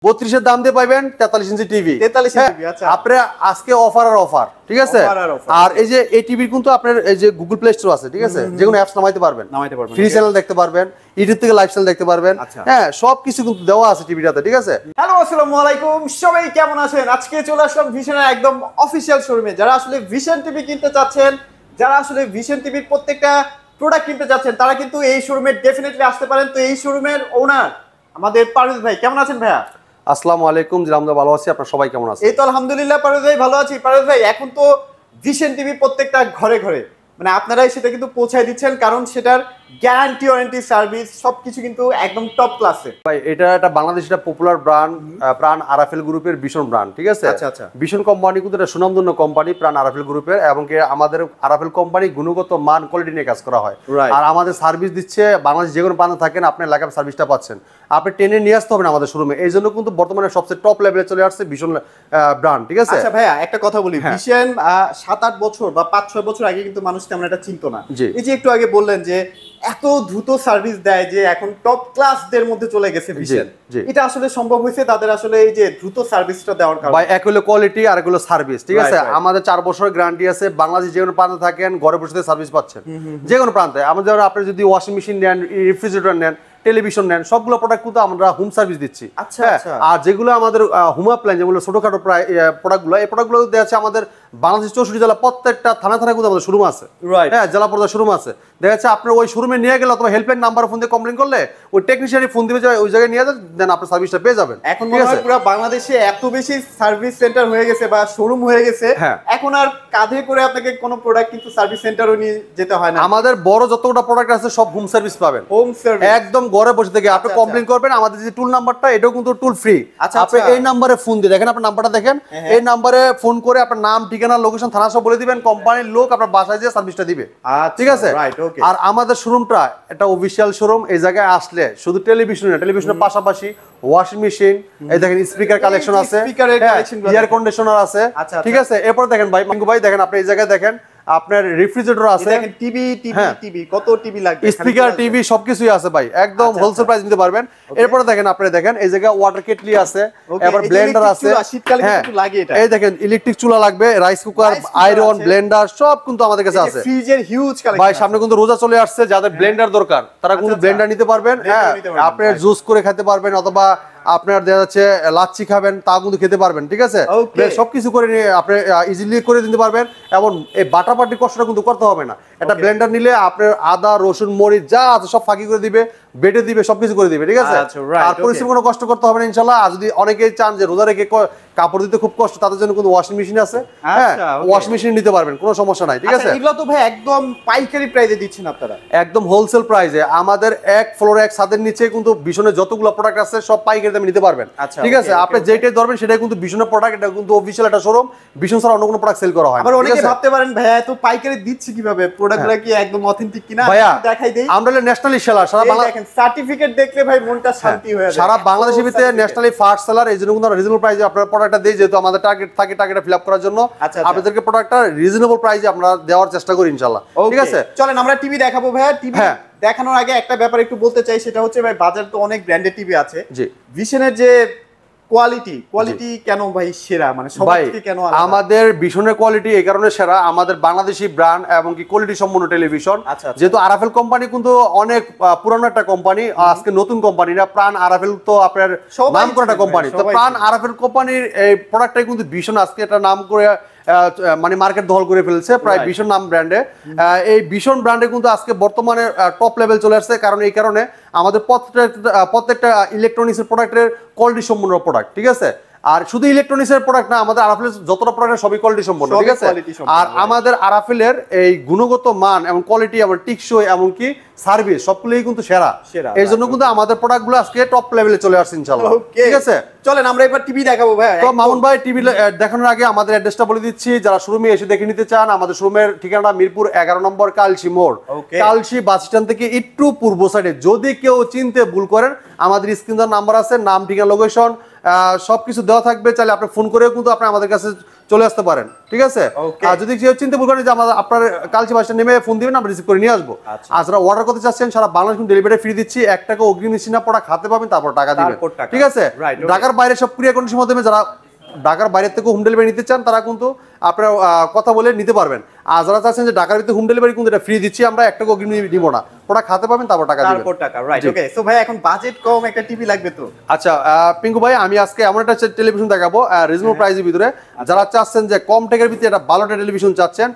32 এর দাম দিয়ে পাবেন 43 ইঞ্চি টিভি। 43 টিভি, আচ্ছা। আপনারা আজকে অফার আর অফার, ঠিক আছে? আর এই যে এই টিভির কিন্তু আপনার এই যে গুগল প্লে স্টোর আছে, ঠিক আছে? যেকোনো অ্যাপস নামাইতে পারবেন, ফ্রি চ্যানেল দেখতে পারবেন, ইউটিউব থেকে লাইভ চ্যানেল দেখতে পারবেন। হ্যাঁ, সবকিছু কিন্তু দেওয়া আছে টিভিটাতে, ঠিক আছে? হ্যালো, আসসালামু আলাইকুম, সবাই কেমন আছেন? আজকে চলে আসলাম ভিশনের একদম অফিশিয়াল শোরুমে। যারা আসলে ভিশন টিভি কিনতে চাচ্ছেন, যারা আসলে ভিশন টিভির প্রত্যেকটা প্রোডাক্ট কিনতে চাচ্ছেন, তারা কিন্তু এই শোরুমে ডেফিনেটলি আসতে পারেন। তো এই শোরুমের ওনার আমাদের পারভেজ ভাই, কেমন আছেন ভাইয়া? আসসালামু আলাইকুম, জি আমরা ভালো আছি, আপনারা সবাই কেমন আছেন? এই তো আলহামদুলিল্লাহ পারভেজ ভাই, ভালো আছি। পারভেজ ভাই, এখন তো ভিশন টিভি প্রত্যেকটা ঘরে ঘরে, মানে আপনারাই সেটা কিন্তু পৌঁছায় দিচ্ছেন, কারণ সেটার গ্যারান্টি ওয়ারেন্টি সার্ভিস সবকিছু কিন্তু একদম টপ ক্লাসে। ভাই এটা বাংলাদেশের পপুলার ব্র্যান্ড, প্রাণ আরাফেল গ্রুপের ভীষণ ব্র্যান্ড, ঠিক আছে? আচ্ছা আচ্ছা। ভীষণ কোম্পানি কিন্তু এটা সুনামধন্য কোম্পানি, প্রাণ আরাফেল গ্রুপের, এবং কি আমাদের আরাফেল কোম্পানি গুণগত মান কোয়ালিটি নিয়ে কাজ করা হয়। আর আমাদের সার্ভিস দিচ্ছে বাংলাদেশ যে কোনো প্রান্তে থাকেন, আপনি এলাকার সার্ভিসটা পাচ্ছেন। আপনি টেনে নিয়ে আসতে হবে না আমাদের শোরুমে। এই জন্য কিন্তু বর্তমানে সবচেয়ে টপ লেভেলে চলে আসছে ভীষণ ব্র্যান্ড, ঠিক আছে? আচ্ছা ভাইয়া, একটা কথা বলি, ভীষণ 7-8 বছর বা 5-6 বছর আগে কিন্তু মানুষ তেমন এটা চিনতো না। এই যে একটু আগে বললেন যে এত দ্রুত সার্ভিস দেয়, যে এখন টপ ক্লাসদের মধ্যে চলে গেছে ভীষণ, এটা আসলে সম্ভব হয়েছে তাদের আসলে এই যে দ্রুত সার্ভিসটা দেওয়ার কারণে। ভাই, এক হলো কোয়ালিটি আর এক হলো সার্ভিস, ঠিক আছে? আমাদের 4 বছরের গ্যারান্টি আছে। বাংলাদেশ যে কোনো প্রান্তে থাকেন, ঘরে বসে সার্ভিস পাচ্ছেন যে কোনো প্রান্তে। আমাদের আপনি যদি ওয়াশিং মেশিন নেন, রেফ্রিজারেটর নেন, টেলিভিশন নেন, সবগুলো প্রোডাক্ট কিন্তু আমরা হোম সার্ভিস দিচ্ছি। আচ্ছা আচ্ছা। আর যেগুলো আমাদের হোম অ্যাপ্লায়েন্স, যেগুলো ছোটখাটো প্রোডাক্টগুলো, এই প্রোডাক্টগুলো দেওয়া আছে আমাদের বাংলাদেশ 64 জেলা, প্রত্যেকটা থানা কিন্তু আমাদের শোরুম আছে। হ্যাঁ, জেলা পর্যায়ে শোরুম আছে। দেখা যাচ্ছে আপনার ওই শোরুমে নিয়ে গেলে অথবা হেল্পলাইন নাম্বারে ফোন দিয়ে কমপ্লেন করলে ওই টেকনিশিয়ানই ফোন দিবে, ওই জায়গায় নিয়ে যান, দেন আপনি সার্ভিসটা পেয়ে যাবেন। এখন মনে হয় পুরো বাংলাদেশে এত বেশি সার্ভিস সেন্টার হয়ে গেছে বা শোরুম হয়ে গেছে, এখন আর কাঁধে করে আপনাকে কোনো প্রোডাক্ট কিন্তু সার্ভিস সেন্টারও নিয়ে যেতে হয় না। আমাদের বড় যতটা প্রোডাক্ট আছে সব হোম সার্ভিস পাবেন, হোম সার্ভিস একদম ঘরে বসে থেকে। আপনি কমপ্লেন করবেন, আমাদের যে টুল নাম্বারটা, এটাও কিন্তু টুল ফ্রি। আপনি এই নাম্বারে ফোন দিয়ে দেখেন, আপনার নাম্বারটা দেখেন, এই নাম্বারে ফোন করে আপনার নাম, ঠিকানা, লোকেশন, থানা সব বলে দিবেন, কোম্পানির লোক আপনার বাসায় যেয়ে সার্ভিসটা দিবে, ঠিক আছে? আর আমাদের শোরুমটা একটা অফিশিয়াল শোরুম। এই জায়গায় আসলে শুধু টেলিভিশন না, টেলিভিশনের পাশাপাশি ওয়াশিং মেশিন, এই দেখেন স্পিকার কালেকশন আছে, এয়ার কন্ডিশনার আছে, ঠিক আছে? এরপর দেখেন ভাই, মাঙ্গু ভাই দেখেন, আপনি এই জায়গায় দেখেন আপনার রেফ্রিজারেটর আছে, দেখেন টিভি কত টিভি লাগবে, স্পিকার, টিভি সবকিছুই আছে ভাই, একদম হোলসেল প্রাইস নিতে পারবেন। এরপর দেখেন, আপনি দেখেন এই জায়গায় ওয়াটার কেটলি আছে, এবার ব্লেন্ডার আছে, শীতকালে কিন্তু লাগে এটা। এই দেখেন ইলেকট্রিক চুলা লাগবে, রাইস কুকার, আয়রন, ব্লেন্ডার সব কিন্তু আমাদের কাছে আছে। ফ্রিজের হিউজ কালেকশন ভাই, সামনে কিন্তু রোজা চলে আসছে, যাদের ব্লেন্ডার দরকার তারা কিন্তু ব্লেন্ডার নিতে পারবেন। হ্যাঁ, আপনি জুস করে খেতে পারবেন, অথবা আপনার দেখা যাচ্ছে লাচ্ছি খাবেন, তা কিন্তু খেতে পারবেন, ঠিক আছে? সবকিছু করে নিয়ে আপনি ইজিলি করে দিতে পারবেন। এবং এই বাটাবাটি কষ্টটা কিন্তু করতে হবে না। একটা ব্লেন্ডার নিলে আপনার আদা, রসুন, মরিচ যা আছে সব ফাঁকি করে দিবে, বেটে দিবে, সবকিছু করে দিবে, ঠিক আছে? আর পরিশ্রম কোনো কষ্ট করতে হবে না ইনশাল্লাহ। আর যদি অনেকেই চান যে রোজা রেখে কাপড় দিতে খুব কষ্ট, তাদের জন্য কিন্তু ওয়াশিং মেশিন আছে। হ্যাঁ, ওয়াশিং মেশিন নিতে পারবেন, কোনো সমস্যা নাই, ঠিক আছে? এগুলো তো ভাই একদম পাইকারি প্রাইসে দিচ্ছেন আপনারা, একদম হোলসেল প্রাইসে। আমাদের এক ফ্লোরে এক ছাদের নিচে কিন্তু ভীষণের যতগুলো প্রোডাক্ট আছে সব পাইকারি দামে নিতে পারবেন, ঠিক আছে? আপনি যেটাই ধরবেন সেটাই কিন্তু ভীষণের প্রোডাক্ট। এটা কিন্তু অফিশিয়াল একটা শোরুম, ভীষণ ছাড়া অন্য কোনো প্রোডাক্ট সেল করা হয় না। আবার অনেকে ভাবতে পারেন ভাইয়া এত পাইকারি দিচ্ছে কিভাবে, প্রোডাক্টগুলো কি একদম অথেন্টিক কিনা দেখাই দেই। আমরা ন্যাশনালি সেলার, সারা বাংলা দেখেন সার্টিফিকেট দেখলে ভাই মনটা শান্তি হয়ে যায়। সারা বাংলাদেশের ভিতরে ন্যাশনালি ফার্স্ট সেলার। এই জন্য কিন্তু রিজনেবল প্রাইসে আপনারা প্রোডাক্টটা দেই, যেহেতু আমাদের টার্গেট থাকে টার্গেটটা ফিল আপ করার জন্য। আপনাদেরকে প্রোডাক্টটা রিজনেবল প্রাইসে আমরা দেওয়ার চেষ্টা করি ইনশাআল্লাহ, ঠিক আছে? চলেন আমরা টিভি দেখাবো ভাইয়া। টিভি দেখানোর আগে একটা ব্যাপার একটু বলতে চাই, সেটা হচ্ছে ভাই বাজারে তো অনেক ব্র্যান্ডেড টিভি আছে, ভিশনের যে কোয়ালিটি কেন ভাই সেরা, মানে সবার থেকে কেন আলাদা? আমাদের ভীষণের কোয়ালিটি এই কারণে সেরা, আমাদের বাংলাদেশি ব্র্যান্ড এবং কি কোয়ালিটি সম্পন্ন টেলিভিশন। যেহেতু আরাফেল কোম্পানি কিন্তু অনেক পুরানো একটা কোম্পানি, আজকে নতুন কোম্পানি না। প্রাণ আরাফেল তো আপনার নাম করা একটা কোম্পানি, তো প্রাণ আরাফেল কোম্পানির এই প্রোডাক্টটাই কিন্তু ভীষণ আজকে একটা নাম করে মানে মার্কেট দখল করে ফেলছে, প্রায় ভীষণ নাম ব্র্যান্ডে। এই ভীষণ ব্র্যান্ডে কিন্তু আজকে বর্তমানে টপ লেভেল চলে আসছে, কারণ এই কারণে আমাদের প্রত্যেকটা ইলেকট্রনিক্সের প্রোডাক্টের কোয়ালিটি সম্পন্ন প্রোডাক্ট, ঠিক আছে? আর শুধু ইলেকট্রনিক্সের প্রোডাক্ট না, আমাদের আরাফেলের যতটা প্রোডাক্ট সবই কোয়ালিটি সম্পন্ন, ঠিক আছে? আর আমাদের আরাফেলের এই গুণগত মান এবং কোয়ালিটি এবং টিকসই এমনকি সার্ভিস সবগুলোই কিন্তু সেরা। এই জন্য কিন্তু আমাদের প্রোডাক্টগুলো আজকে টপ লেভেলে চলে আসছে ইনশাআল্লাহ, ঠিক আছে? চলেন আমরা এবার টিভি দেখাবো ভাই। তো মামুন ভাই, টিভি দেখানোর আগে আমাদের অ্যাড্রেসটা বলে দিচ্ছি। যারা শোরুমে এসে দেখে নিতে চান, আমাদের শোরুমের ঠিকানা মিরপুর 11 নম্বর কালশি মোড়, কালশি বাস স্ট্যান্ড থেকে একটু পূর্ব সাইডে। যদি কেউ চিনতে ভুল করেন, আমাদের স্ক্রিন নাম্বার আছে, নাম, ঠিকানা, লোকেশন সবকিছু দেওয়া থাকবে, চাইলে আপনি ফোন করেও কিন্তু আপনি আমাদের কাছে চলে আসতে পারেন, ঠিক আছে? আর যদি কেউ চিন্তা করেন যে আপনার কালচি বাসটা নেমে ফোন দিবেন, আমরা রিসিভ করে নিয়ে আসবো। আর যারা অর্ডার করতে চাচ্ছেন সারা বাংলাদেশ ডেলিভারি ফ্রি দিচ্ছি, 1 টাকা অগ্রিম নিচ্ছি না, পড়া খাতে পাবেন, তারপর টাকা দিবেন, ঠিক আছে? ঢাকার বাইরে সব কুরিয়ার কন্ডিশনের মাধ্যমে, যারা ঢাকার বাইরে থেকে হোম ডেলিভারি নিতে চান তারা কিন্তু আপনারা কথা বলে নিতে পারবেন। আর যারা চাচ্ছেন যে ঢাকার ভিতরে হোম ডেলিভারি কিন্তু এটা ফ্রি দিচ্ছি আমরা, 1 টাকা অগ্রিম নিব না, ওটা খাতে পাবেন, তারপর টাকা দিবেন, তারপর টাকা। রাইট, ওকে। সো ভাই এখন বাজেট কম একটা টিভি লাগবে তো। আচ্ছা পিঙ্কু ভাই, আমি আজকে এমন একটা টেলিভিশন দেখাবো রিজনেবল প্রাইসের ভিতরে। যারা চাচ্ছেন যে কম টাকার ভিতরে একটা ভালো একটা টেলিভিশন চাচ্ছেন,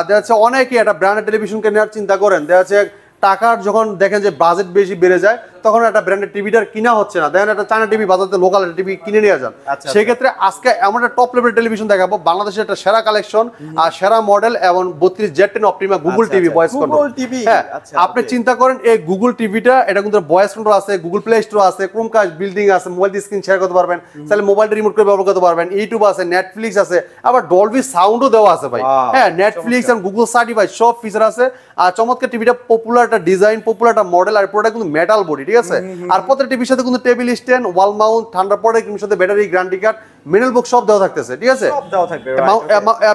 দেখা যাচ্ছে অনেকেই একটা ব্র্যান্ডের টেলিভিশনকে নেওয়ার চিন্তা করেন, দেখা যাচ্ছে টাকার যখন দেখেন যে বাজেট বেশি বেড়ে যায়, তখন একটা ব্র্যান্ডের টিভিটার কিনা হচ্ছে না, দেখেন একটা চায়না টিভি বাজারে লোকাল একটা টিভি কিনে নিয়ে যান। সেই ক্ষেত্রে আজকে এমন একটা টপ লেভেল টেলিভিশন দেখাবো, বাংলাদেশের একটা সেরা কালেকশন আর সেরা মডেল এবং 32Z10 Optima Google TV voice control. হ্যাঁ, আপনি চিন্তা করেন এই গুগল টিভিটা, এটা কিন্তু ভয়েস কন্ট্রোল আছে, গুগল প্লে স্টোর আছে, ক্রোমকাস্ট বিল্ডিং আছে, মোবাইল দিয়ে স্ক্রিন শেয়ার করতে পারবেন, তাহলে মোবাইলটা রিমোট করে ব্যবহার করতে পারবেন, ইউটিউব আছে, নেটফ্লিক্স আছে, আবার ডলবি সাউন্ডও দেওয়া আছে ভাই। হ্যাঁ, নেটফ্লিক্স আর গুগল সার্টিফাইড সব ফিচার আছে। আর চমৎকার টিভিটা, পপুলার একটা ডিজাইন, পপুলার একটা মডেল, আর পুরোটা কিন্তু মেটাল বডি, ঠিক আছে? আর প্রত্যেকটা টিভির সাথে কিন্তু টেবিল স্ট্যান্ড, ওয়াল মাউন্ট, ঠান্ডা পড়ে টিভির সাথে ব্যাটারি, গ্যারান্টি কার্ড, মিনারেল বুক সব দেওয়া থাকতেছে, ঠিক আছে? সব দেওয়া থাকবে।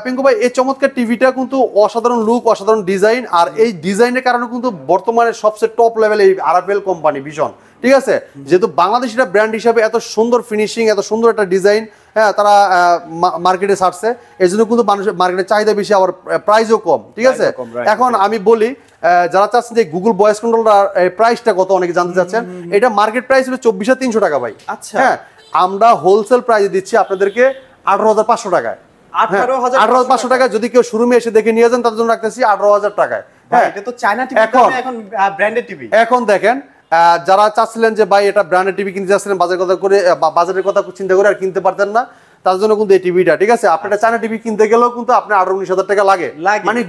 পিঙ্কু ভাই, এই চমৎকার টিভিটা কিন্তু অসাধারণ লুক, অসাধারণ ডিজাইন, আর এই ডিজাইনের কারণে কিন্তু বর্তমানে সবচেয়ে টপ লেভেল এই আরএফএল কোম্পানি ভিশন, ঠিক আছে? যেহেতু বাংলাদেশিরা ব্র্যান্ড হিসাবে এত সুন্দর ফিনিশিং, এত সুন্দর একটা ডিজাইন, হ্যাঁ, তারা মার্কেটে ছাড়ছে, এই জন্য কিন্তু মানুষের মার্কেটে চাহিদা বেশি, আবার প্রাইসও কম, ঠিক আছে? এখন আমি বলি, যারা চাচ্ছেন যে গুগল ভয়েস কন্ট্রোলটার প্রাইসটা কত, অনেকে জানতে চাচ্ছেন, এটা মার্কেট প্রাইস হলো 24,300 টাকা ভাই। আচ্ছা, হ্যাঁ, আমরা হোলসেল প্রাইসে দিচ্ছি আপনাদেরকে 18,500 টাকায়। 18,500 টাকা। যদি কেউ শোরুমে এসে দেখে নিয়ে যান, তার জন্য রাখতেছি 18,000 টাকায়। হ্যাঁ, এটা তো চায়না টিভি, এখন ব্র্যান্ডেড টিভি। এখন দেখেন, যারা চাচ্ছিলেন যে ভাই এটা ব্র্যান্ডেড টিভি কিনতে যাচ্ছিলেন, বাজারের কথা চিন্তা করে আর কিনতে পারতেন না, তার জন্য কিন্তু এই টিভিটা, ঠিক আছে? আপনার চায়না টিভি কিনতে গেলেও কিন্তু আপনার 18-19,000 টাকা লাগে, মানে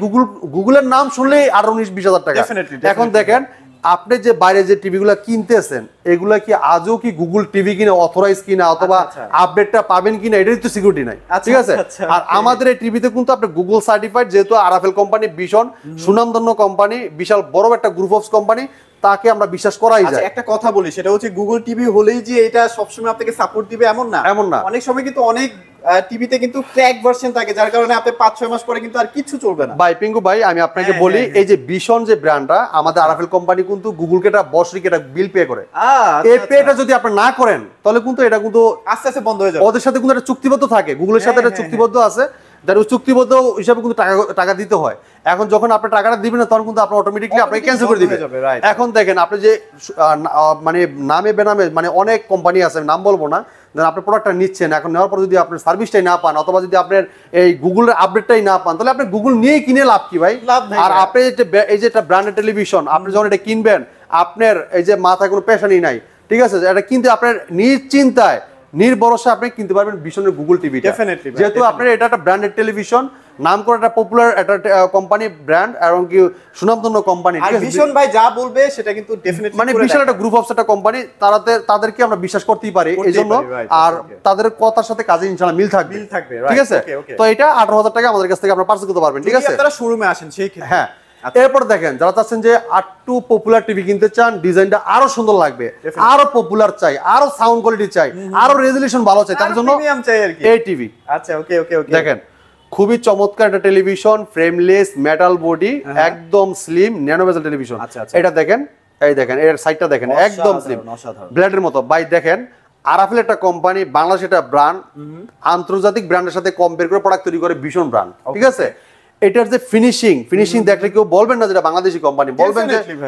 গুগলের নাম শুনলেই 18-20,000 টাকা। এখন দেখেন, আপনি যে বাইরে যে টিভিগুলো কিনতেছেন, এগুলা কি আজও কি গুগল টিভি কিনা অথরাইজ কিনা, অথবা আপডেটটা পাবেন কিনা, এটারই তো সিকিউরিটি নাই, ঠিক আছে? আর আমাদের এই টিভিতে কিন্তু আপনি গুগল সার্টিফাইড, যেহেতু আরএফএল কোম্পানি ভীষণ সুনামধন্য কোম্পানি, বিশাল বড় একটা গ্রুপ অফ কোম্পানি, তাকে আমরা বিশ্বাস করাই যায়। একটা কথা বলি, সেটা হচ্ছে গুগল টিভি হলেই যে এটা সবসময় আপনাকে সাপোর্ট দিবে এমন না, এমন না। অনেক সময় কিন্তু অনেক টিভিতে কিন্তু ক্র্যাক ভার্সন থাকে, যার কারণে আপনি 5-6 মাস পরে কিন্তু আর কিছু চলবে না। ভাই পিঙ্কু ভাই, আমি আপনাকে বলি, এই যে ভীষণ যে ব্র্যান্ডটা, আমাদের আরএফএল কোম্পানি কিন্তু গুগলকে এটা বছরিক এটা বিল পে করে। এই পেটা যদি আপনি না করেন, তাহলে কিন্তু এটা কিন্তু আস্তে আস্তে বন্ধ হয়ে যাবে। ওদের সাথে কিন্তু একটা চুক্তিবদ্ধ থাকে, গুগলের সাথে একটা চুক্তিবদ্ধ আছে, যার চুক্তিবদ্ধ হিসাবে কিন্তু টাকা দিতে হয়। এখন যখন আপনি টাকাটা দিবেন না, তখন কিন্তু আপনি অটোমেটিকলি আপনাকে ক্যান্সেল করে দিবেন। এখন দেখেন, আপনি যে মানে নামে বেনামে, মানে অনেক কোম্পানি আছে, নাম বলবো না, আপনি প্রোডাক্টটা নিচ্ছেন, এখন নেওয়ার পর যদি আপনার সার্ভিসটাই না পান, অথবা যদি আপনার এই গুগলের আপডেটটাই না পান, তাহলে আপনি গুগল নিয়ে কিনে লাভ কি ভাই? আর আপনি এই যে একটা ব্র্যান্ডেড টেলিভিশন, আপনি যখন এটা কিনবেন, আপনার এই যে মাথায় কোনো পেশানি নাই, ঠিক আছে? এটা কিন্তু আপনার নিশ্চিন্তায়, নির্ভরসা আপনি কিনতে পারবেন ভীষণের গুগল টিভিটা, যেহেতু আপনার এটা একটা ব্র্যান্ডেড টেলিভিশন, নাম করা একটা পপুলার একটা কোম্পানি, ব্র্যান্ড, এবং কি সুনামধন্য কোম্পানি। আর ভীষণ ভাই যা বলবে সেটা কিন্তু ডেফিনেটলি, মানে বিশাল একটা গ্রুপ অফ একটা কোম্পানি, তাদেরকে আমরা বিশ্বাস করতেই পারি এইজন্য, আর তাদের কথার সাথে কাজে ইনশাআল্লাহ মিল থাকবে, ঠিক আছে? তো এটা 18,000 টাকা আমাদের কাছ থেকে আপনারা পারচেজ করতে পারবেন, ঠিক আছে? আপনারা শোরুমে আসেন সেই ক্ষেত্রে। হ্যাঁ, এরপর দেখেন, যারা চাচ্ছেন যে আরটু পপুলার টিভি কিনতে চান, ডিজাইনটা আরো সুন্দর লাগবে, আরো পপুলার চাই, আরো সাউন্ড কোয়ালিটি চাই, আরো রেজোলিউশন ভালো চাই, তার জন্য এই টিভি। আচ্ছা, ওকে ওকে ওকে। দেখেন, খুবই চমৎকার একটা টেলিভিশন, ফ্রেমলেস, মেটাল বডি, একদম স্লিম, ন্যানো বেজেল টেলিভিশন। এটা দেখেন, এই দেখেন, এর সাইডটা দেখেন, একদম স্লিম, ব্লেডের মতো। ভাই দেখেন, আরএফএল একটা কোম্পানি, বাংলাদেশ একটা ব্র্যান্ড, আন্তর্জাতিক ব্র্যান্ডের সাথে কম্পেয়ার করে প্রোডাক্ট তৈরি করে ভীষণ ব্র্যান্ড, ঠিক আছে? এটার যে ফিনিশিং দেখলে কেউ বলবেন না যেটা বাংলাদেশি কোম্পানি, বলবেন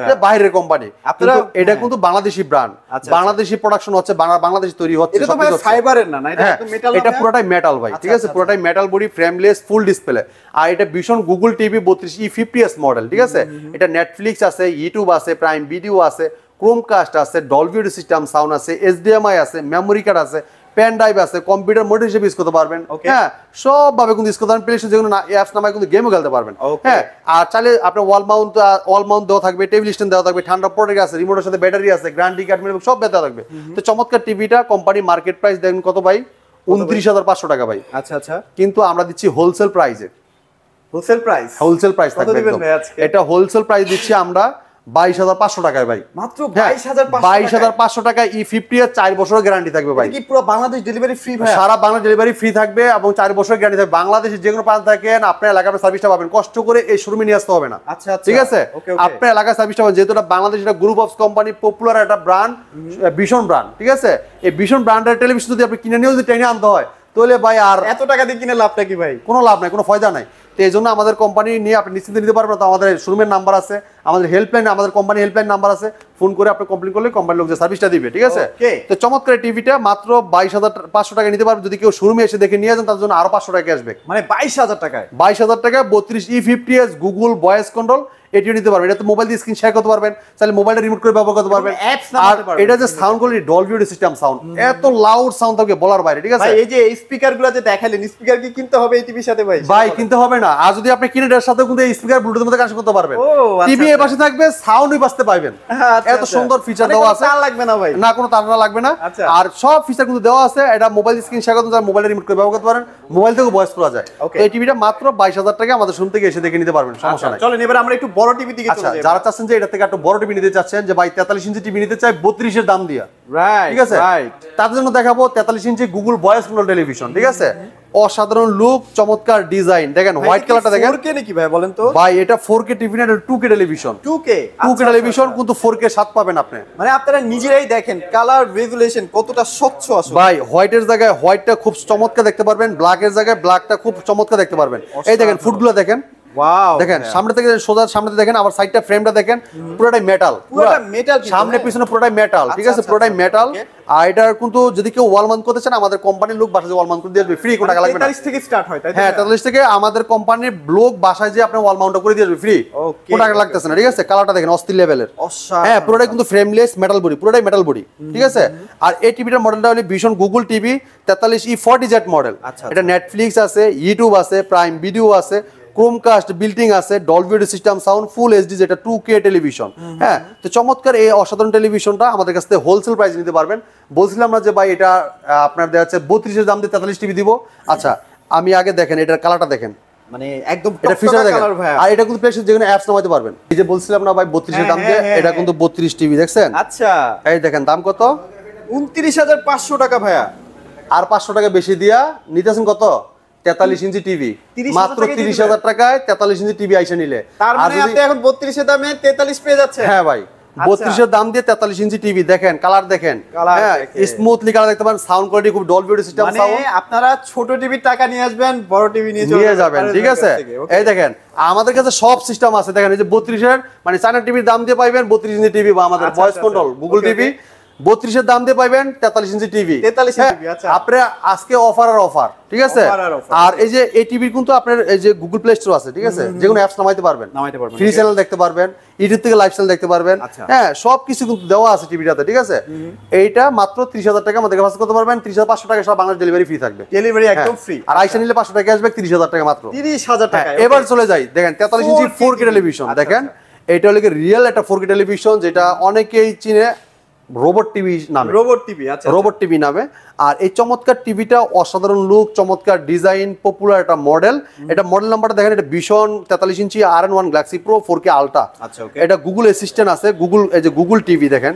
যে বাইরের কোম্পানি, কিন্তু এটা কিন্তু বাংলাদেশি ব্র্যান্ড, বাংলাদেশি প্রোডাকশন হচ্ছে, বাংলাদেশি তৈরি হচ্ছে। এটা তো ভাই ফাইবারের না, এটা তো মেটাল, এটা পুরোটাই মেটাল ভাই, ঠিক আছে? পুরোটাই metal body, frameless, full display. আর এটা ভীষণ গুগল টিভি 32E50s মডেল, ঠিক আছে? এটা নেটফ্লিক্স আছে, ইউটিউব আছে, প্রাইম ভিডিও আছে, ক্রোমকাস্ট আছে, ডলবি অডিও সিস্টেম সাউন্ড আছে, HDMI আছে, মেমোরি কার্ড আছে, পেন ড্রাইভ আছে, কম্পিউটার মনিটর হিসেবে ইউজ করতে পারবেন। হ্যাঁ, সব ভাবে কিন্তু ইউজ করতে পারবেন, প্লে স্টোর যেগুলো অ্যাপস নামায় কিন্তু গেমও খেলতে পারবেন। হ্যাঁ, আর চাইলে আপনার ওয়াল মাউন্ট দেওয়া থাকবে, টেবিল স্ট্যান্ড দেওয়া থাকবে, ঠান্ডা প্রোডাক্ট আছে, রিমোটের সাথে ব্যাটারি আছে, গ্যারান্টি কার্ড সব দেওয়া থাকবে। তো চমৎকার টিভিটা, কোম্পানি মার্কেট প্রাইস দেখেন কত ভাই? 29,500 টাকা ভাই। আচ্ছা আচ্ছা, কিন্তু আমরা দিচ্ছি হোলসেল প্রাইসে। হোলসেল প্রাইস থাকবে একদম। এটা হোলসেল প্রাইস দিচ্ছি আমরা 22,500 টাকায় ভাই, মাত্র 22,500 22,500 টাকায় E50 এর 4 বছরের গ্যারান্টি থাকবে ভাই। কি পুরো বাংলাদেশ ডেলিভারি ফ্রি ভাই? সারা বাংলা ডেলিভারি ফ্রি থাকবে এবং 4 বছরের গ্যারান্টি থাকবে। বাংলাদেশের যে কোনো প্রান্ত থাকেন আপনার এলাকায় সার্ভিসটা পাবেন, কষ্ট করে এই শোরুমে নিয়ে আসতে হবে না। আচ্ছা আচ্ছা, ঠিক আছে, আপনার এলাকায় সার্ভিসটা পাবেন, যেহেতু এটা বাংলাদেশ একটা গ্রুপ অফ কোম্পানি, পপুলার একটা ব্র্যান্ড, ভীষণ ব্র্যান্ড। ঠিক আছে, এই ভীষণ ব্র্যান্ডের টেলিভিশন যদি আপনি কিনে নিয়েও যদি টেনে আনতে হয় তাহলে ভাই আর এত টাকা দিয়ে কিনে লাভটা কি ভাই? কোনো লাভ নাই, কোনো ফায়দা নাই। তো এই জন্য আমাদের কোম্পানি নিয়ে আপনি নিশ্চিন্তে নিতে পারবেন। তো আমাদের শোরুমের নাম্বার আছে, আমাদের হেল্পলাইন, আমাদের কোম্পানি হেল্পলাইন নাম্বার আছে, ফোন করে আপনি কমপ্লেন করলে কোম্পানির লোক যে সার্ভিসটা দিবে। ঠিক আছে, তো চমৎকার টিভিটা মাত্র 22,500 টাকা নিতে পারবেন। যদি কেউ শোরুমে এসে দেখে নিয়ে যান তার জন্য আরো 500 টাকা আসবে, মানে 22,000 টাকায়। 22,000 টাকা 32 E50s গুগল ভয়েস কন্ট্রোল এটিও নিতে পারবেন। এটা তো মোবাইল দিয়ে স্ক্রিন শেয়ার করতে পারবেন, তাহলে মোবাইলটা রিমোট করে ব্যবহার করতে পারবেন। আর এটা যে sound quality Dolby audio system sound, এত লাউড সাউন্ড থাকবে বলার বাইরে। ঠিক আছে ভাই, এই যে স্পিকারগুলো যে দেখালেন, স্পিকার কি কিনতে হবে এই টিভির সাথে ভাই? ভাই কিনতে হবে না, আর যদি আপনি কিনে এর সাথে কিন্তু এই স্পিকার ব্লুটুথের মধ্যে কানেকশন করতে পারবেন। টিভি এর পাশে থাকবে, সাউন্ডই বাজতে পাবেন। এত সুন্দর ফিচার দেওয়া আছে, তার লাগবে না ভাই? না, কোনো তার লাগবে না। আর সব ফিচার কিন্তু দেওয়া আছে। এটা মোবাইল স্ক্রিন শেয়ার করতে চান, মোবাইলে রিমোট করে ব্যবহার করতে পারেন, মোবাইল থেকে ভয়েস করা যায়। এই টিভিটা মাত্র 22,000 টাকা আমাদের শোরুম থেকে এসে দেখে নিতে পারবেন, সমস্যা নাই। চলেন এবার আমরা একটু বড় টিভি দিকে চলে যাই। যারা চাচ্ছেন যে এটা থেকে একটু বড় টিভি নিতে চাচ্ছেন, যে ভাই 43 ইঞ্চি টিভি নিতে চাই 32 এর দাম দিয়া, রাইট, ঠিক আছে, তাদের জন্য দেখাবো 43 ইঞ্চি গুগল ভয়েস কন্ট্রোল টেলিভিশন। ঠিক আছে, অসাধারণ লুক, চমৎকার ডিজাইন, দেখেন হোয়াইট কালারটা দেখেন। 4K নাকি ভাই বলেন তো? ভাই এটা 4K টিভি না, এটা 2K টেলিভিশন। 2K টেলিভিশন, কিন্তু 4K স্বাদ পাবেন আপনি। মানে আপনারা নিজেরাই দেখেন কালার রেজুলেশন কতটা স্বচ্ছ আসলে। ভাই হোয়াইটের জায়গায় হোয়াইটটা খুব চমৎকার দেখতে পারবেন, ব্ল্যাকের জায়গায় ব্ল্যাকটা খুব চমৎকার দেখতে পারবেন। এই দেখেন ফুটগুলো দেখেন, ওয়াও, দেখেন সামনে থেকে সোজা সামনে দেখেন, আবার সাইডটা ফ্রেমটা দেখেন, পুরোটাই মেটাল, পুরোটা মেটাল, সামনে পিছনে পুরোটাই মেটাল। ঠিক আছে, পুরোটাই মেটাল। আর এটার কিন্তু যদি কেউ ওয়াল মাউন্ট করতে চান, আমাদের কোম্পানির লোক বাসায় ওয়াল মাউন্ট করে দিয়ে আসবে, ফ্রি, কোনো টাকা লাগবে না। 43 থেকে স্টার্ট হয় তাই তো? হ্যাঁ, 43 থেকে আমাদের কোম্পানির লোক বাসায় যে আপনি ওয়াল মাউন্ট করে দিয়ে আসবে, ফ্রি, কোনো টাকা লাগতেছে না। ঠিক আছে, কালারটা দেখেন অস্থির লেভেলের। হ্যাঁ, পুরোটাই কিন্তু ফ্রেমলেস মেটাল বডি, পুরোটাই মেটাল বডি। ঠিক আছে, আর এই টিভিটার মডেলটা হলো ভীষণ গুগল টিভি 43E40Z মডেল। এটা নেটফ্লিক্স আছে, ইউটিউব আছে, প্রাইম ভিডিও আছে, ক্রোমকাস্ট বিল্টিং আছে, Dolby audio system sound, full HD, যেটা 2K টেলিভিশন। হ্যাঁ, তো চমৎকার এই অসাধারণ টেলিভিশনটা আমাদের কাছ থেকে হোলসেল প্রাইস নিতে পারবেন। বলছিলাম না যে ভাই এটা আপনার দেওয়া হচ্ছে 32 এর দাম দিয়ে 43 টিভি দিব। আচ্ছা, আমি আগে দেখেন এটার কালারটা দেখেন, মানে একদম এটা ফিচার দেখেন। আর এটা কিন্তু প্লেস যেখানে অ্যাপস নামাতে পারবেন। এই যে বলছিলাম না ভাই 32 এর দাম দিয়ে, এটা কিন্তু 32 টিভি দেখছেন। আচ্ছা, এই দেখেন দাম কত, 29,500 টাকা ভাইয়া। আর 500 টাকা বেশি দিয়া নিতেছেন কত, 43 ইঞ্চি টিভি মাত্র 30,000 টাকায় 43 ইঞ্চি টিভি আইসা নিলে। তার মানে আপনি এখন 32 এর দামে 43 পেয়ে যাচ্ছেন। হ্যাঁ ভাই, 32 এর দাম দিয়ে 43 ইঞ্চি টিভি দেখেন, কালার দেখেন, হ্যাঁ স্মুথলি কালার দেখতে পারেন, সাউন্ড কোয়ালিটি খুব ডলবি অডিও সিস্টেম সাউন্ড। মানে আপনারা ছোট টিভির টাকা নিয়ে আসবেন, বড় টিভি নিয়ে যাবেন। ঠিক আছে, এই দেখেন আমাদের কাছে সব সিস্টেম আছে। দেখেন এই যে 32 এর মানে চায়না টিভির দাম দিয়ে পাইবেন 32 ইঞ্চি টিভি, বা আমাদের ভয়েস কন্ট্রোল গুগল টিভি 32 এর দাম দিয়ে পাইবেন 43 ইঞ্চি টিভি। আপনি আজকে অফার আর অফার। ঠিক আছে, আর এই যে এই টিভির কিন্তু আপনার এই যে গুগল প্লে স্টোর আছে। ঠিক আছে, যে কোনো অ্যাপস নামাইতে পারবেন, ফ্রি চ্যানেল দেখতে পারবেন, ইউটিউব থেকে লাইভ চ্যানেল দেখতে পারবেন। হ্যাঁ, সব কিছু কিন্তু দেওয়া আছে টিভিটাতে। ঠিক আছে, এইটা মাত্র 30,000 টাকা আমাদের কাছে করতে পারবেন। 30,500 টাকা সব বাংলাদেশ ডেলিভারি ফ্রি থাকবে, ডেলিভারি একদম ফ্রি। আর আইসা নিলে 500 টাকা আসবে, 30,000 টাকা মাত্র, 30,000 টাকা। এবার চলে যাই, দেখেন 43 ইঞ্চি 4K টেলিভিশন দেখেন। এটা হলো রিয়েল একটা 4K টেলিভিশন, যেটা অনেকেই চিনে রোবট টিভি নামে, রোবট টিভি নামে। আর এই চমৎকার টিভিটা অসাধারণ লুক, চমৎকার ডিজাইন, পপুলার একটা মডেল। এটা মডেল নাম্বারটা দেখেন, এটা ভীষণ 43 ইঞ্চি RN1 Galaxy pro 4K ultra. এটা গুগল অ্যাসিস্ট্যান্ট আছে, গুগল এই যে গুগল টিভি দেখেন,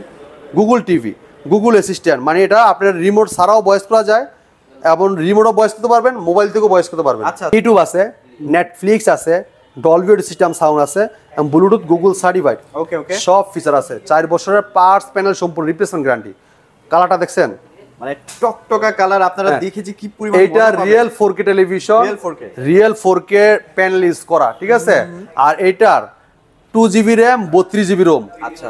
গুগল টিভি গুগল অ্যাসিস্ট্যান্ট, মানে এটা আপনার রিমোট ছাড়াও ভয়েস করা যায়, এবং রিমোটও ভয়েস করতে পারবেন, মোবাইল থেকেও ভয়েস করতে পারবেন। ইউটিউব আছে, নেটফ্লিক্স আছে, ডলবি অডিও সিস্টেম সাউন্ড আছে, এবং ব্লুটুথ গুগল সার্টিফাইড, সব ফিচার আছে। 4 বছরের পার্টস প্যানেল সম্পূর্ণ রিপ্লেসমেন্ট গ্যারান্টি। কালারটা দেখছেন, মানে টকটকা কালার, আপনারা দেখেছি কি পরিমাণ। এটা real 4K television, real 4K panel use করা। ঠিক আছে, আর এইটার 2GB RAM 32GB ROM।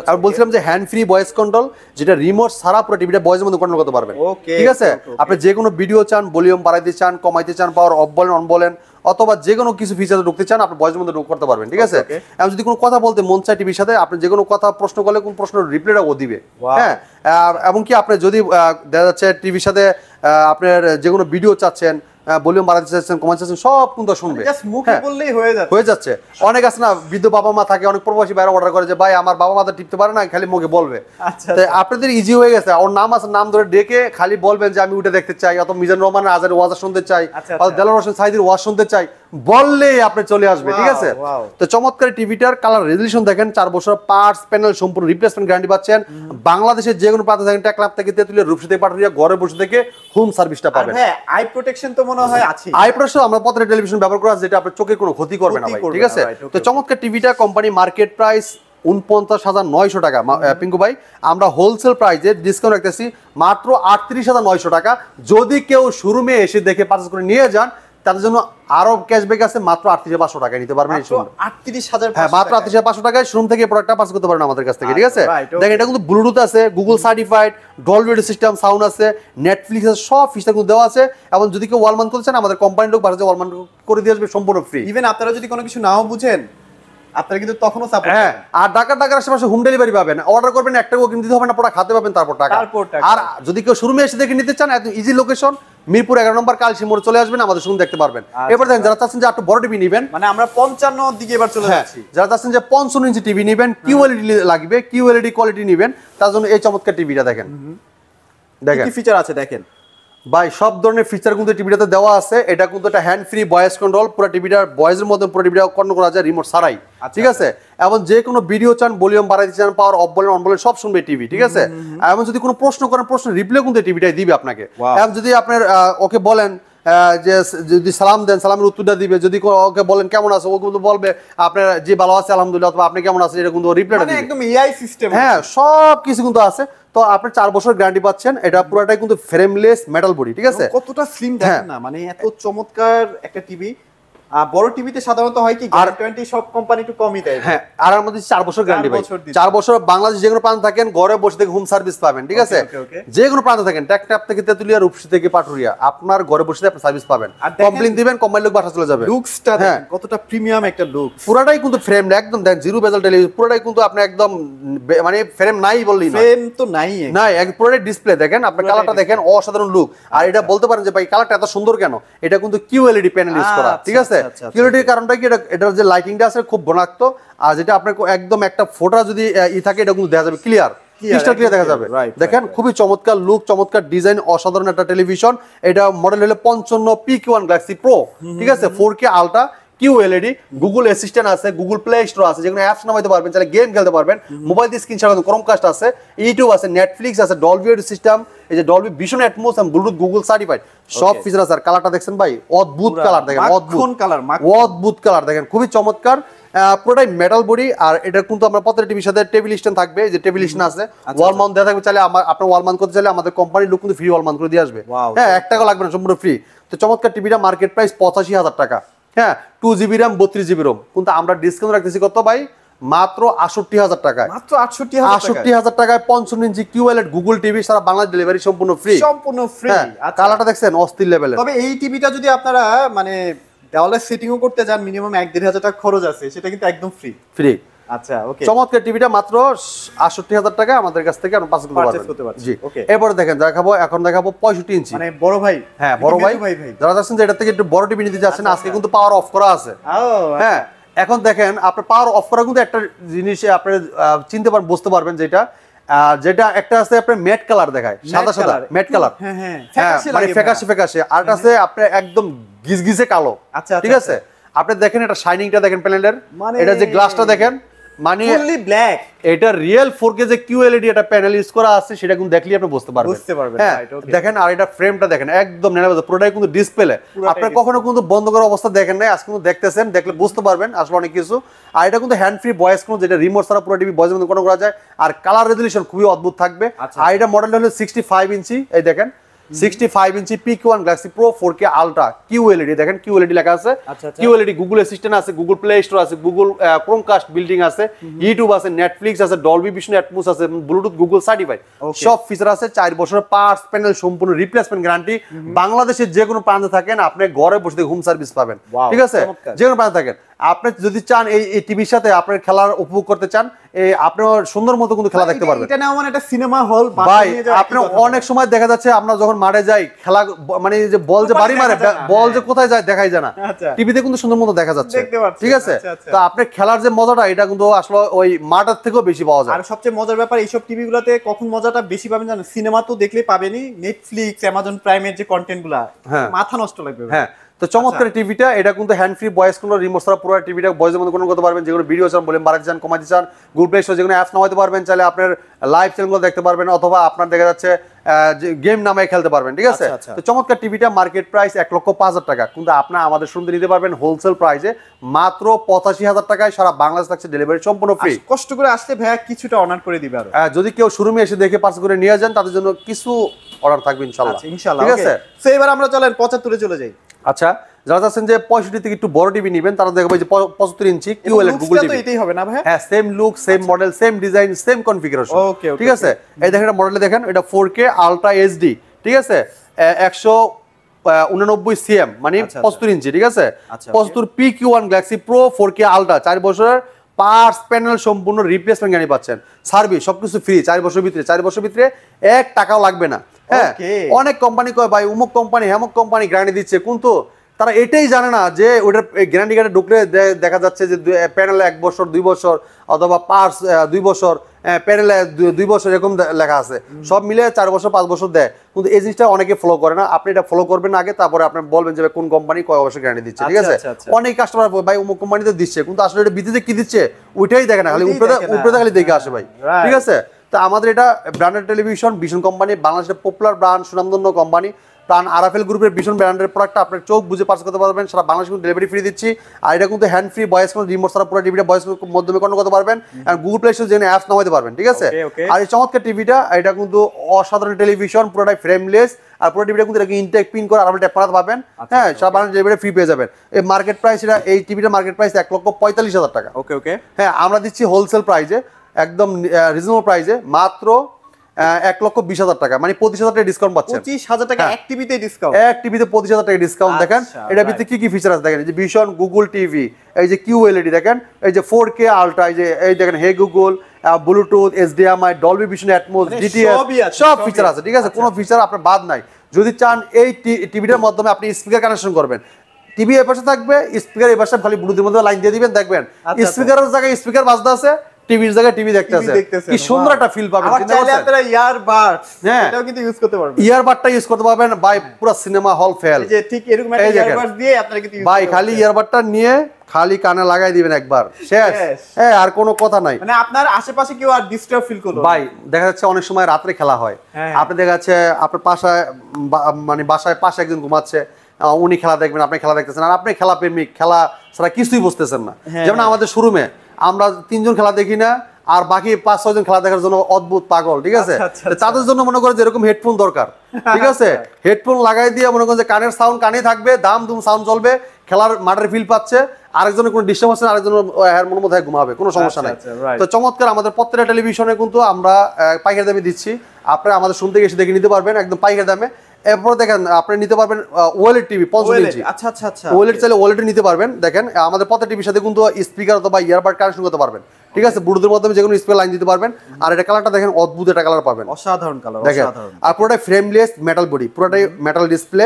আর বলছিলাম যে হ্যান্ড ফ্রি ভয়েস কন্ট্রোল, যেটা রিমোট ছাড়া পুরো টিভিটা ভয়েসের মধ্যে কন্ট্রোল করতে পারবেন। ঠিক আছে, আপনি যে কোনো ভিডিও চান, ভলিউম বাড়াইতে চান, কমাইতে চান, পাওয়ার অফ বলেন অন বলেন, অথবা যে কোনো কিছু ফিচার ঢুকতে চান, আপনি ভয়েসের মধ্যে ঢুক করতে পারবেন। ঠিক আছে, এবং যদি কোনো কথা বলতে মন চায় টিভির সাথে, আপনি যে কোনো কথা প্রশ্ন করলে কোন প্রশ্নের রিপ্লাইটা ও দিবে। হ্যাঁ, এবং কি আপনি যদি দেখা যাচ্ছে টিভির সাথে আপনার যে কোনো ভিডিও চাচ্ছেন, ভলিউম বাড়াতে চাচ্ছেন, কমাতে চাচ্ছেন, সব কিন্তু শুনবে, হয়ে যাচ্ছে। অনেক আছে না, বৃদ্ধ বাবা মা থাকে, অনেক প্রবাসী বাইরে অর্ডার করে যে ভাই আমার বাবা মা তো টিপতে পারে না, খালি মুখে বলবে। আপনাদের ইজি হয়ে গেছে, ওর নাম আছে, নাম ধরে ডেকে খালি বলবেন যে আমি উঠে দেখতে চাই, অথবা মিজানুর রহমানের আজারের ওয়াজ শুনতে চাই, দেলোয়ার হোসেন সাইদির ওয়াজ শুনতে চাই, বললেই আপনি চলে আসবে, ঠিক আছে? wow. তো চমৎকার টিভিটার কালার রেজলিউশন দেখেন, 4 বছর পার্টস প্যানেল সম্পূর্ণ রিপ্লেসমেন্ট গ্যারান্টি পাচ্ছেন। বাংলাদেশের যে কোনো প্রান্ত থাকেন টেকনাফ থেকে তেতুলিয়া রূপসী থেকে পাটুরিয়া ঘরে বসে থেকে হোম সার্ভিসটা পাবেন। হ্যাঁ, আই প্রোটেকশন তো মনে হয় আছে। আই প্রোটেকশন আমরা প্রত্যেকটা টেলিভিশন ব্যবহার করা, যেটা আপনার চোখের কোনো ক্ষতি করবে না ভাই, ঠিক আছে? তো চমৎকার টিভিটা কোম্পানি মার্কেট প্রাইস 49,900 টাকা পিঙ্কু ভাই, আমরা হোলসেল প্রাইসে ডিসকাউন্ট রাখতেছি মাত্র 38,900 টাকা। যদি কেউ শোরুমে এসে দেখে পারচেজ করে নিয়ে যান, তাদের জন্য আরো ক্যাশব্যাক আছে, মাত্র 38,500 টাকায় নিতে পারবেন। 38,500, হ্যাঁ, মাত্র 38,500 টাকায় শোরুম থেকে প্রোডাক্টটা পারচেজ করতে পারেন আমাদের কাছ থেকে, ঠিক আছে? দেখেন এটা কিন্তু ব্লুটুথ আছে, Google certified, Dolby audio system sound আছে, নেটফ্লিক্স আছে, সব ফিচার কিন্তু দেওয়া আছে। এবং যদি কেউ ওয়ালমান করতে চান, আমাদের কোম্পানির লোক বাড়িতে ওয়ালমান করে দিয়ে আসবে সম্পূর্ণ ফ্রি। ইভেন আপনারা যদি কোনো কিছু নাও বুঝেন, আপনারা কিন্তু তখনও সাপোর্ট। হ্যাঁ, আর ঢাকার আশেপাশে হোম ডেলিভারি পাবেন, অর্ডার করবেন, একটা কিনতে দিতে হবে না, প্রোডাক্ট হাতে পাবেন, তারপর টাকা। আর যদি কেউ শোরুমে এসে দেখে নিতে চান, একদম ইজি লোকেশন মিরপুর 11 নম্বর কালসি মোড়ে চলে আসবেন, আমাদের শোরুম দেখতে পারবেন। এবার দেখেন যারা চাচ্ছেন যে একটু বড় টিভি নেবেন, মানে আমরা 55 দিকে এবার চলে যাচ্ছি, যারা চাচ্ছেন যে 55 ইঞ্চি টিভি নেবেন, কিউএলইডি লাগবে, কিউএলইডি কোয়ালিটি নেবেন, তার জন্য এই চমৎকার টিভিটা দেখেন। দেখেন কি ফিচার আছে দেখেন ভাই, সব ধরনের ফিচার কিন্তু টিভিটাতে দেওয়া আছে। এটা কিন্তু একটা হ্যান্ড ফ্রি ভয়েস কন্ট্রোল, পুরো টিভিটার ভয়েসের মধ্যে পুরো টিভিটা কন্ট্রোল করা যায় রিমোট ছাড়াই, ঠিক আছে? এবং যে কোনো ভিডিও চান, ভলিউম বাড়াইতে চান, পাওয়ার অফ বলেন অন বলেন, সব শুনবে টিভি, ঠিক আছে? এবং যদি কোনো প্রশ্ন করেন, প্রশ্ন রিপ্লাই কিন্তু টিভিটাই দিবে আপনাকে। এবং যদি আপনার ওকে বলেন যে যদি সালাম দেন, সালামের উত্তরটা দিবে। যদি ওকে বলেন কেমন আছে, ও কিন্তু বলবে আপনার যে ভালো আছে আলহামদুলিল্লাহ, অথবা আপনি কেমন আছেন, এটা কিন্তু রিপ্লাইটা দিবে, একদম এআই সিস্টেম। হ্যাঁ, সব কিছু কিন্তু আছে। তো আপনি 4 বছর গ্যারান্টি পাচ্ছেন। এটা পুরোটাই কিন্তু ফ্রেমলেস মেটাল বডি, ঠিক আছে? কতটা স্লিম দেখেন না, মানে এত চমৎকার একটা টিভি। বড় টিভিতে সাধারণত হয় কি গ্যারান্টি সব কোম্পানি একটু কমই দেয়। হ্যাঁ, আর আমাদের 4 বছর গ্যারান্টি ভাই, 4 বছর বাংলাদেশ যে কোনো প্রান্ত থাকেন ঘরে বসে থেকে হোম সার্ভিস পাবেন, ঠিক আছে? যে কোনো প্রান্ত থাকেন, টেকনাফ থেকে তেতুলিয়া, রূপসী থেকে পাটুরিয়া, আপনার ঘরে বসে আপনি সার্ভিস পাবেন। কমপ্লেইন দিবেন, কোম্পানির লোক বাসা চলে যাবে। লুকসটা দেখেন কতটা প্রিমিয়াম একটা লুক। পুরোটাই কিন্তু ফ্রেম একদম দেখেন, জিরো বেজেল টেলিভিশন, পুরোটাই কিন্তু আপনি একদম মানে ফ্রেম নাই বললেই না, ফ্রেম তো নাই নাই, এক পুরোটাই ডিসপ্লে দেখেন, আপনি কালারটা দেখেন, অসাধারণ লুক। আর এটা বলতে পারেন যে ভাই কালারটা এত সুন্দর কেন, এটা কিন্তু কিউএলইডি প্যানেল ইউজ করা, ঠিক আছে? কিউএলইডির কারণটা কি, এটার যে লাইটিংটা আছে খুব বনাক্ত, আর যেটা আপনার একদম একটা ফোটা যদি থাকে, এটা কিন্তু দেখা যাবে ক্লিয়ার, ক্রিস্টাল ক্লিয়ার দেখা যাবে। দেখেন খুবই চমৎকার লুক, চমৎকার ডিজাইন, অসাধারণ একটা টেলিভিশন। এটা মডেল হলো 55 PQ1 গ্যালাক্সি প্রো, ঠিক আছে? 4K ultra, QLED, Google assistant আছে, গুগল প্লে স্টোর আছে, যেখানে অ্যাপস নামাইতে পারবেন, চাইলে গেম খেলতে পারবেন, মোবাইল দিয়ে স্ক্রিন শেয়ার করতে, ক্রোমকাস্ট আছে, ইউটিউব আছে, নেটফ্লিক্স আছে, ডলবি অডিও সিস্টেম, এই যে ডলবি ভিশন অ্যাটমস এবং ব্লুটুথ গুগল সার্টিফাইড, সব ফিচার আছে। আর কালারটা দেখছেন ভাই, অদ্ভুত কালার দেখেন, অদ্ভুত কালার দেখেন, খুবই চমৎকার। পুরোটাই মেটাল বডি। আর এটা কিন্তু আমরা প্রত্যেকটা টিভির সাথে টেবিল স্ট্যান্ড থাকবে, যে টেবিল স্ট্যান্ড আছে, ওয়াল মাউন্ট দেওয়া থাকবে, চাইলে আপনার ওয়াল মাউন্ট করতে চাইলে আমাদের কোম্পানির লোক কিন্তু ফ্রি ওয়াল মাউন্ট করে দিয়ে আসবে। হ্যাঁ, 1 টাকা লাগবে না, সম্পূর্ণ ফ্রি। তো চমৎকার টিভিটা মার্কেট প্রাইস 85,000 টাকা। হ্যাঁ, 2GB RAM 32GB ROM, কিন্তু আমরা ডিসকাউন্ট রাখতেছি কত ভাই, মাত্র 68,000 টাকায়। মাত্র 68,000 টাকায় 55 ইঞ্চি কিউএলইডি গুগল টিভি, সারা বাংলাদেশ ডেলিভারি সম্পূর্ণ ফ্রি, সম্পূর্ণ ফ্রি। কালারটা দেখছেন অস্থির লেভেলের। তবে এই টিভিটা যদি আপনারা মানে দেওয়ালে সেটিংও করতে যান, মিনিমাম 1-1.5 টাকা খরচ আছে, সেটা কিন্তু একদম ফ্রি। ফ্রি, আচ্ছা, ওকে। চমৎকার টিভিটা মাত্র 68,000 টাকা আমাদের কাছ থেকে আপনি পারচেজ করতে পারবেন। জি, ওকে। এরপরে দেখেন এখন দেখাবো 65 ইঞ্চি, মানে বড় ভাই। হ্যাঁ, বড় ভাই। যারা যাচ্ছেন যে এটা থেকে একটু বড় টিভি নিতে যাচ্ছেন, আজকে কিন্তু পাওয়ার অফ করা আছে। হ্যাঁ, এখন দেখেন আপনার পাওয়ার অফ করা কিন্তু একটা জিনিস আপনি চিনতে পারবেন, বুঝতে পারবেন, যেটা একটা আছে আপনার ম্যাট কালার দেখায়, সাদা সাদা ম্যাট কালার, হ্যাঁ, মানে ফ্যাকাশে, আর একটা আছে আপনার একদম গিজগিজে কালো, ঠিক আছে? আপনি দেখেন এটা শাইনিংটা দেখেন প্যানেলের, এটা যে গ্লাসটা দেখেন, মানে ফুললি ব্ল্যাক। এটা রিয়েল 4K যে কিউএলইডি এটা প্যানেল ইউজ করা আছে, সেটা কিন্তু দেখলেই আপনি বুঝতে পারবেন। হ্যাঁ, দেখেন, আর এটা ফ্রেমটা দেখেন, একদম নেড়াবেজা, পুরোটাই কিন্তু ডিসপ্লে। আপনি কখনো কিন্তু বন্ধ করা অবস্থা দেখেন নাই, আজকে কিন্তু দেখতেছেন, দেখলে বুঝতে পারবেন আসলে অনেক কিছু। আর এটা কিন্তু হ্যান্ড ফ্রি ভয়েস কোনো, যেটা রিমোট ছাড়া পুরো টিভি ভয়েসের মধ্যে কন্ট্রোল করা যায়। আর কালার রেজোলিউশন খুবই অদ্ভুত থাকবে। আর এটা মডেল হলো 65 ইঞ্চি, এই দেখেন 65 ইঞ্চি PQ1 Galaxy pro 4K ultra QLED, দেখেন কিউএলইডি লেখা আছে, কিউএলইডি গুগল অ্যাসিস্ট্যান্ট আছে, গুগল প্লে স্টোর আছে, গুগল ক্রোমকাস্ট বিল্ডিং আছে, ইউটিউব আছে, নেটফ্লিক্স আছে, ডলবি ভিশন অ্যাটমস আছে, ব্লুটুথ গুগল সার্টিফাইড, সব ফিচার আছে। 4 বছরের পার্টস প্যানেল সম্পূর্ণ রিপ্লেসমেন্ট গ্যারান্টি। বাংলাদেশের যে কোনো প্রান্তে থাকেন, আপনি ঘরে বসে থেকে হোম সার্ভিস পাবেন, ঠিক আছে? যে কোনো প্রান্তে থাকেন, আপনি যদি চান এই টিভির সাথে আপনার খেলার উপভোগ করতে চান, আপনি সুন্দর মতো কিন্তু খেলা দেখতে পারবেন। এটা না মানে একটা সিনেমা হল ভাই, আপনি অনেক সময় দেখা যাচ্ছে আমরা যখন মাঠে যাই খেলা, মানে যে বল যে বাড়ি মারে, বল যে কোথায় যায় দেখাই যায় না, টিভিতে কিন্তু সুন্দর মতো দেখা যাচ্ছে, ঠিক আছে? তো আপনি খেলার যে মজাটা, এটা কিন্তু আসলে ওই মাঠের থেকেও বেশি পাওয়া যায়। আর সবচেয়ে মজার ব্যাপার, এইসব টিভিগুলোতে কখন মজাটা বেশি পাবেন জানেন? সিনেমা তো দেখলেই পাবেনই, নেটফ্লিক্স, অ্যামাজন প্রাইমের যে কন্টেন্ট গুলা, মাথা নষ্ট লাগবে। হ্যাঁ, তো চমৎকার টিভিটা, এটা কিন্তু হ্যান্ড ফ্রি ভয়েস কোনো রিমোট ছাড়া পুরো টিভিটা ভয়েসের মধ্যে কোনো করতে পারবেন, যেগুলো ভিডিও চান বলেন, বাড়াতে চান, কমাতে চান, গুগল প্লে স্টোর যেগুলো অ্যাপস নামাতে পারবেন, চাইলে আপনার লাইভ চ্যানেলগুলো দেখতে পারবেন, অথবা আপনার দেখা যাচ্ছে যে গেম নামে খেলতে পারবেন, ঠিক আছে। তো চমৎকার টিভিটা মার্কেট প্রাইস 1,05,000 টাকা, কিন্তু আপনার আমাদের শুনতে নিতে পারবেন হোলসেল প্রাইসে মাত্র 85,000 টাকায়। সারা বাংলাদেশ থাকছে ডেলিভারি সম্পূর্ণ ফ্রি। কষ্ট করে আসলে ভাইয়া কিছুটা অনার করে দিবে আরো। যদি কেউ শোরুমে এসে দেখে পার্সেল করে নিয়ে যান, তাদের জন্য কিছু অর্ডার থাকবে ইনশাআল্লাহ, ইনশাআল্লাহ, ঠিক আছে। সো এবার আমরা চলেন 75 চলে যাই। আচ্ছা, যারা চাচ্ছেন যে 65 থেকে একটু বড় টিভি নেবেন, তারা দেখবে যে 75 ইঞ্চি QLED গুগল টিভি, এটাই হবে না ভাই? হ্যাঁ, same look, same model, same design, same configuration, ঠিক আছে। এই দেখেন, এটা মডেলে দেখেন, এটা 4K আলট্রা HD, ঠিক আছে, 199 cm, মানে 75 ইঞ্চি, ঠিক আছে। 75 PQ1 Galaxy Pro 4K ultra, 4 বছরের পার্টস প্যানেল সম্পূর্ণ রিপ্লেসমেন্ট গ্যারান্টি পাচ্ছেন, সার্ভিস সবকিছু ফ্রি 4 বছর ভিতরে, 4 বছর ভিতরে 1 টাকাও লাগবে না। হ্যাঁ, অনেক কোম্পানি কয় ভাই অমুক কোম্পানি হ্যামক কোম্পানি গ্যারান্টি দিচ্ছে, কিন্তু তারা এটাই জানে না যে ওটার গ্যারান্টি কার্ডে ঢুকলে দেখা যাচ্ছে যে প্যানেলে 1 বছর 2 বছর, অথবা পার্টস 2 বছর, প্যানেলে 2 বছর এরকম লেখা আছে, সব মিলে 4 বছর 5 বছর দেয়। কিন্তু এই জিনিসটা অনেকে ফলো করে না। আপনি এটা ফলো করবেন আগে, তারপরে আপনি বলবেন যে কোন কোম্পানি কয় বছর গ্যারান্টি দিচ্ছে, ঠিক আছে। অনেক কাস্টমার ভাই অমুক কোম্পানি তো দিচ্ছে, কিন্তু আসলে এটা ভিতরে কি দিচ্ছে ওইটাই দেখে না, খালি উপরে খালি দেখে আসে ভাই, ঠিক আছে। তো আমাদের এটা ব্র্যান্ডেড টেলিভিশন, ভিশন কোম্পানি, বাংলাদেশের পপুলার ব্র্যান্ড, সুনামধন্য কোম্পানি, প্রাণ আরাফেল গ্রুপের ভীষণ ব্র্যান্ডের প্রোডাক্টটা আপনার চোখ বুঝে পার্সেল করতে পারবেন, সারা বাংলাদেশে কিন্তু ডেলিভারি ফ্রি দিচ্ছি। আর এটা কিন্তু হ্যান্ড ফ্রি ভয়েস কোনো রিমোট ছাড়া পুরো টিভিটা ভয়েস মাধ্যমে কন্ট্রোল করতে পারবেন, আর গুগল প্লে স্টোর যেখানে অ্যাপস নামাতে পারবেন, ঠিক আছে। আর এই চমৎকার টিভিটা, এটা কিন্তু অসাধারণ টেলিভিশন, পুরোটাই ফ্রেমলেস, আর পুরো টিভিটা কিন্তু এটাকে ইনটেক পিন করে আরামে ট্যাপ করাতে পারবেন। হ্যাঁ, সারা বাংলাদেশ ডেলিভারি ফ্রি পেয়ে যাবেন। এই মার্কেট প্রাইস, এটা এই টিভিটার মার্কেট প্রাইস 1,45,000 টাকা। হ্যাঁ, আমরা দিচ্ছি হোলসেল প্রাইসে, একদম রিজনেবল প্রাইসে, মাত্র 1,20,000 টাকা, মানে 25,000 টাকা ডিসকাউন্ট পাচ্ছেন। 25,000 টাকা এক টিভিতে ডিসকাউন্ট, এক টিভিতে 25,000 টাকা ডিসকাউন্ট। দেখেন এটার ভিতরে কি কি ফিচার আছে, দেখেন এই যে ভিশন গুগল টিভি, এই যে QLED দেখেন, এই যে 4K আলট্রা, এই দেখেন hey Google, Bluetooth, HDMI, Dolby vision, Atmos, DTS, সব ফিচার আছে, ঠিক আছে। কোনো ফিচার আপনার বাদ নাই। যদি চান এই টিভিটার মাধ্যমে আপনি স্পিকার কানেকশন করবেন, টিভি এর পাশে থাকবে, স্পিকার এই পাশে, খালি ব্লুটুথের মধ্যে লাইন দিয়ে দিবেন, দেখবেন স্পিকারের জায়গায় স্পিকার বাজতে আছে, টিভির জায়গায় টিভি দেখতে আছে, কি সুন্দর একটা ফিল পাবেন। আবার চাইলে আপনারা ইয়ারবাডস এটাও কিন্তু ইউজ করতে পারবেন, ইয়ারবাডটা ইউজ করতে পারবেন ভাই, পুরো সিনেমা হল ফেল, এই যে ঠিক এরকম একটা ইয়ারবাডস দিয়ে আপনারা কিন্তু ভাই খালি ইয়ারবাডটা নিয়ে খালি কানে লাগাই দিবেন একবার, শেষ। হ্যাঁ, আর কোনো কথা নাই, মানে আপনার আশেপাশে কেউ আর ডিস্টার্ব ফিল করলো ভাই। দেখা যাচ্ছে অনেক সময় রাতে খেলা হয়, আপনি দেখা যাচ্ছে আপনার পাশায়, মানে বাসায় পাশে একজন ঘুমাচ্ছে, উনি খেলা দেখবেন, আপনি খেলা দেখতেছেন, আর আপনি খেলা প্রেমিক, খেলা ছাড়া কিছুই বুঝতেছেন না। যেমন আমাদের শোরুমে আমরা 3 জন খেলা দেখি না, আর বাকি 5-6 জন খেলা দেখার জন্য অদ্ভুত পাগল, ঠিক আছে। তাদের জন্য মনে করেন যে এরকম হেডফোন দরকার, ঠিক আছে। হেডফোন লাগাই দিয়ে মনে করেন যে কানের সাউন্ড কানে থাকবে, দাম দুম সাউন্ড চলবে, খেলার মাঠের ফিল পাচ্ছে, আরেকজনের কোনো ডিস্টার্ব হচ্ছে না, আরেকজনের মনের মধ্যে ঘুমাবে, কোনো সমস্যা নাই। তো চমৎকার আমাদের প্রত্যেকটা টেলিভিশনে কিন্তু আমরা পাইকারি দামে দিচ্ছি, আপনারা আমাদের শুনতে এসে দেখে নিতে পারবেন একদম পাইকারি দামে। এরপর দেখেন আপনি নিতে পারবেন ওয়েলেট টিভি 55 ইঞ্চি, ওয়েলেট চাইলে ওয়েলেটে নিতে পারবেন। দেখেন আমাদের প্রত্যেক টিভির সাথে কিন্তু স্পিকার অথবা ইয়ারবাড কানেকশন করতে পারবেন, ঠিক আছে, ব্লুটুথের মাধ্যমে যে কোনো স্পিকার লাইন দিতে পারবেন। আর এটা কালারটা দেখেন, অদ্ভুত একটা কালার পাবেন, অসাধারণ কালার, দেখেন। আর পুরোটাই ফ্রেমলেস মেটাল বডি, পুরোটাই মেটাল ডিসপ্লে,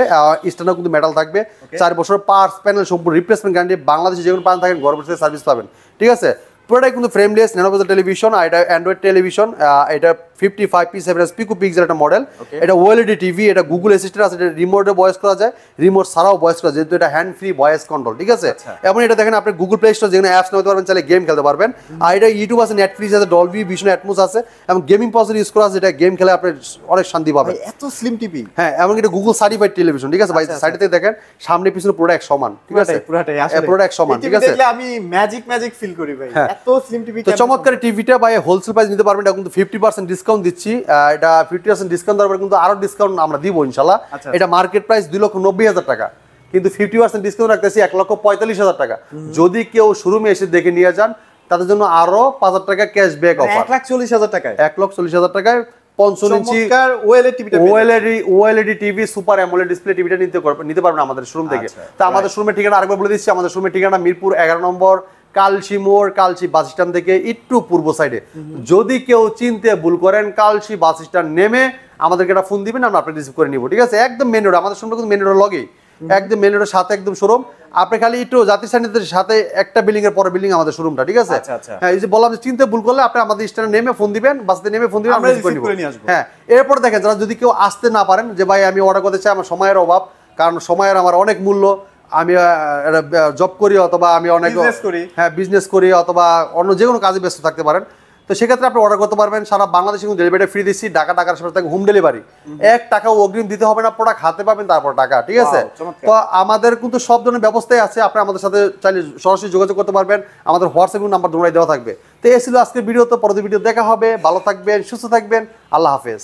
স্ট্যান্ডও কিন্তু মেটাল থাকবে, 4 বছর পার্টস প্যানেল সম্পূর্ণ রিপ্লেসমেন্ট গ্যারান্টি, বাংলাদেশে যে কোনো প্রান্ত থাকেন ঘর বসে সার্ভিস পাবেন, ঠিক আছে। পুরোটাই কিন্তু ফ্রেমলেস ন্যানোপোজার টেলিভিশন, আর এটা অ্যান্ড্রয়েড টেলিভিশন, এটা 55 P7 পিকো পিক্সেল একটা মডেল। এটা OLED টিভি, এটা গুগল অ্যাসিস্ট্যান্ট আছে, এটা রিমোটে ভয়েস করা যায়, রিমোট ছাড়াও ভয়েস করা যায়, যেহেতু এটা হ্যান্ড ফ্রি ভয়েস কন্ট্রোল, ঠিক আছে। এবং এটা দেখেন আপনি গুগল প্লে স্টোর যেখানে অ্যাপস নিতে পারবেন, চাইলে গেম খেলতে পারবেন। আর এটা ইউটিউব আছে, নেটফ্লিক্স আছে, ডলবি ভিশন, অ্যাটমস আছে, এবং গেমিং প্রসেসর ইউজ করা আছে, এটা গেম খেলে আপনি অনেক শান্তি পাবেন। এত স্লিম টিভি, হ্যাঁ, এবং এটা গুগল সার্টিফাইড টেলিভিশন, ঠিক আছে ভাই। সাইডে থেকে দেখেন সামনে পিছনে পুরো এক সমান, ঠিক আছে, পুরোটাই আসলে পুরো এক সমান, ঠিক আছে। দেখলে আমি ম্যাজিক ফিল করি ভাই, এত স্লিম টিভি। তো চমৎকার টিভিটা ভাই হোলসেল প্রাইস নিতে পারবেন, এটা কিন্তু 50% ডিসকাউন্ট দিচ্ছি। এটা 50% ডিসকাউন্ট দেওয়ার পরে কিন্তু আরো ডিসকাউন্ট আমরা দিব ইনশাআল্লাহ। এটা মার্কেট প্রাইস 2,90,000 টাকা, কিন্তু 50% ডিসকাউন্ট রাখতেছি 1,45,000 টাকা। যদি কেউ শোরুমে এসে দেখে নিয়ে যান, তাদের জন্য আরো 5,000 টাকা ক্যাশব্যাক অফার, 1,40,000 টাকায়, 1,40,000 টাকায় 55 ইঞ্চি OLED TV super AMOLED display টিভিটা নিতে পারবেন আমাদের শোরুম থেকে। তো আমাদের শোরুমের ঠিকানা আরেকবার বলে দিচ্ছি, আমাদের শোরুমের ঠিকানা মিরপুর 11 নম্বর, কালশি মোড়, কালশি বাস স্ট্যান্ড থেকে একটু পূর্ব সাইডে। যদি কেউ চিনতে ভুল করেন, কালশি বাস স্ট্যান্ড নেমে আমাদেরকে একটা ফোন দিবেন, আমরা আপনাকে রিসিভ করে নিব, ঠিক আছে। একদম মেন রোড, আমাদের শোরুমটা কিন্তু মেন রোডের লগেই, একদম মেন রোডের সাথে একদম শোরুম। আপনি খালি একটু জাতীয় সান্নিধ্যের সাথে একটা বিল্ডিং এর পরে বিল্ডিং আমাদের শোরুমটা, ঠিক আছে। হ্যাঁ, এই যে বললাম যে চিনতে ভুল করলে আপনি আমাদের স্ট্যান্ডে নেমে ফোন দিবেন, বাসে নেমে ফোন দিবেন, আমরা রিসিভ করে নিব। হ্যাঁ, এরপর দেখেন যারা যদি কেউ আসতে না পারেন, যে ভাই আমি অর্ডার করতে চাই, আমার সময়ের অভাব, কারণ সময়ের আমার অনেক মূল্য, আমি জব করি অথবা আমি অনেক Business করি। হ্যাঁ বিজনেস করি অথবা অন্য যে কোনো কাজে ব্যস্ত থাকতে পারেন, তো সেক্ষেত্রে আপনি অর্ডার করতে পারবেন। সারা বাংলাদেশে কিন্তু ডেলিভারি ফ্রি দিচ্ছি, ঢাকার সাথে হোম ডেলিভারি, 1 টাকাও অগ্রিম দিতে হবে না, প্রোডাক্ট হাতে পাবেন তারপর টাকা, ঠিক আছে? Wow, চমৎকার। তো আমাদের কিন্তু সব ধরনের ব্যবস্থাই আছে, আপনি আমাদের সাথে চাইলে সরাসরি যোগাযোগ করতে পারবেন, আমাদের হোয়াটসঅ্যাপ নাম্বার দুটোই দেওয়া থাকবে। তো এই ছিল আজকের ভিডিও, তো পরবর্তী ভিডিও দেখা হবে, ভালো থাকবেন, সুস্থ থাকবেন, আল্লাহ হাফেজ।